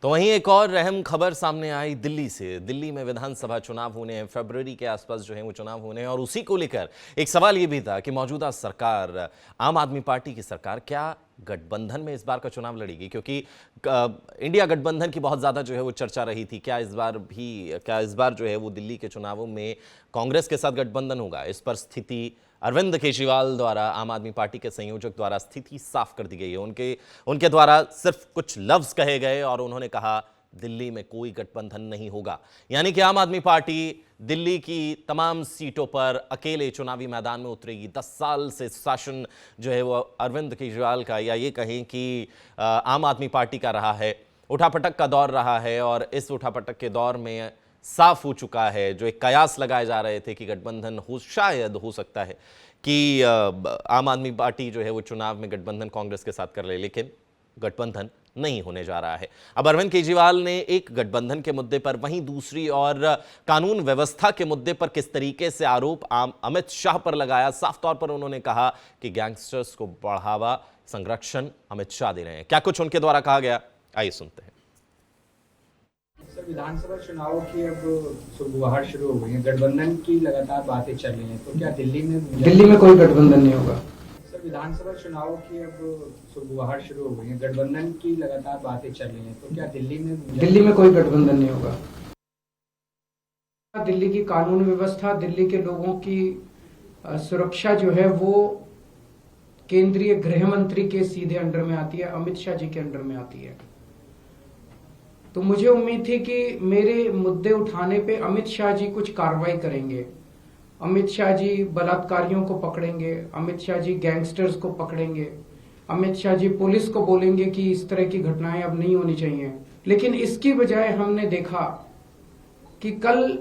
तो वहीं एक और अहम खबर सामने आई दिल्ली से। दिल्ली में विधानसभा चुनाव होने हैं, फरवरी के आसपास जो है वो चुनाव होने हैं और उसी को लेकर एक सवाल ये भी था कि मौजूदा सरकार, आम आदमी पार्टी की सरकार, क्या गठबंधन में इस बार का चुनाव लड़ेगी? क्योंकि इंडिया गठबंधन की बहुत ज़्यादा जो है वो चर्चा रही थी। क्या इस बार जो है वो दिल्ली के चुनावों में कांग्रेस के साथ गठबंधन होगा? इस पर स्थिति अरविंद केजरीवाल द्वारा, आम आदमी पार्टी के संयोजक द्वारा स्थिति साफ कर दी गई है। उनके द्वारा सिर्फ कुछ लफ्ज कहे गए और उन्होंने कहा दिल्ली में कोई गठबंधन नहीं होगा। यानी कि आम आदमी पार्टी दिल्ली की तमाम सीटों पर अकेले चुनावी मैदान में उतरेगी। 10 साल से शासन जो है वो अरविंद केजरीवाल का, या ये कहें कि आम आदमी पार्टी का रहा है, उठापटक का दौर रहा है। और इस उठापटक के दौर में साफ हो चुका है, जो एक कयास लगाए जा रहे थे कि गठबंधन शायद हो सकता है कि आम आदमी पार्टी जो है वो चुनाव में गठबंधन कांग्रेस के साथ कर ले, लेकिन गठबंधन नहीं होने जा रहा है। अब अरविंद केजरीवाल ने एक गठबंधन के मुद्दे पर, वहीं दूसरी और कानून व्यवस्था के मुद्दे पर किस तरीके से आरोप अमित शाह पर लगाया। साफ तौर पर उन्होंने कहा कि गैंगस्टर्स को बढ़ावा, संरक्षण अमित शाह दे रहे हैं। क्या कुछ उनके द्वारा कहा गया, आइए सुनते हैं। सर, विधानसभा चुनाव की अब सुगबुगाहट शुरू हो गई है, गठबंधन की लगातार बातें चल रही हैं, तो क्या दिल्ली में कोई गठबंधन नहीं होगा? सर, विधानसभा चुनाव की अब सुगबुगाहट शुरू हो गई है, गठबंधन की लगातार बातें चल रही हैं, तो क्या दिल्ली में कोई गठबंधन नहीं होगा? दिल्ली की कानून व्यवस्था, दिल्ली के लोगों की सुरक्षा जो है वो केंद्रीय गृह मंत्री के सीधे अंडर में आती है, अमित शाह जी के अंडर में आती है। तो मुझे उम्मीद थी कि मेरे मुद्दे उठाने पे अमित शाह जी कुछ कार्रवाई करेंगे। अमित शाह जी बलात्कारियों को पकड़ेंगे, अमित शाह जी गैंगस्टर्स को पकड़ेंगे, अमित शाह जी पुलिस को बोलेंगे कि इस तरह की घटनाएं अब नहीं होनी चाहिए। लेकिन इसकी बजाय हमने देखा कि कल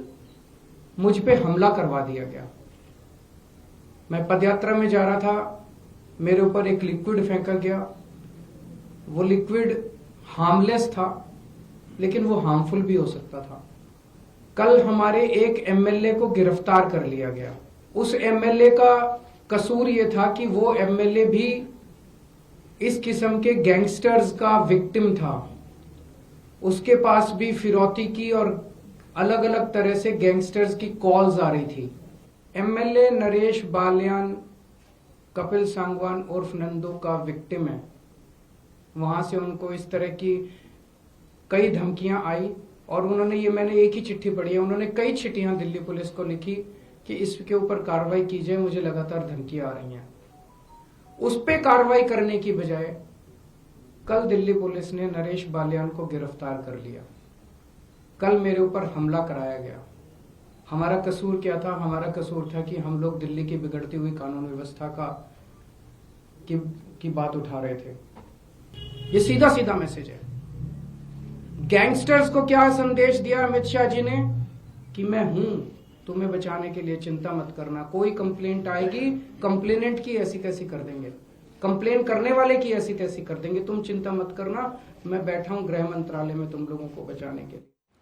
मुझ पे हमला करवा दिया गया। मैं पदयात्रा में जा रहा था, मेरे ऊपर एक लिक्विड फेंका गया। वो लिक्विड हार्मलेस था, लेकिन वो हार्मफुल भी हो सकता था। कल हमारे एक एमएलए को गिरफ्तार कर लिया गया। उस एमएलए का कसूर ये था कि वो एमएलए भी इस किस्म के गैंगस्टर्स का विक्टिम था। उसके पास भी फिरौती की और अलग अलग तरह से गैंगस्टर्स की कॉल्स आ रही थी। एमएलए नरेश बालियान कपिल सांगवान उर्फ नंदू का विक्टिम है। वहां से उनको इस तरह की कई धमकियां आई और उन्होंने, ये मैंने एक ही चिट्ठी पढ़ी है, उन्होंने कई चिट्ठियां दिल्ली पुलिस को लिखी कि इसके ऊपर कार्रवाई की जाए, मुझे लगातार धमकियां आ रही हैं। उस पे कार्रवाई करने की बजाय कल दिल्ली पुलिस ने नरेश बालियान को गिरफ्तार कर लिया। कल मेरे ऊपर हमला कराया गया। हमारा कसूर क्या था? हमारा कसूर था कि हम लोग दिल्ली की बिगड़ती हुई कानून व्यवस्था की बात उठा रहे थे। ये सीधा सीधा मैसेज है। गैंगस्टर्स को क्या संदेश दिया अमित शाह जी ने कि मैं हूं तुम्हें बचाने के लिए, चिंता मत करना। कोई कंप्लेंट आएगी, कंप्लेनेंट की ऐसी तैसी कर देंगे, कंप्लेन करने वाले की ऐसी तैसी कर देंगे, तुम चिंता मत करना, मैं बैठा हूं गृह मंत्रालय में तुम लोगों को बचाने के लिए।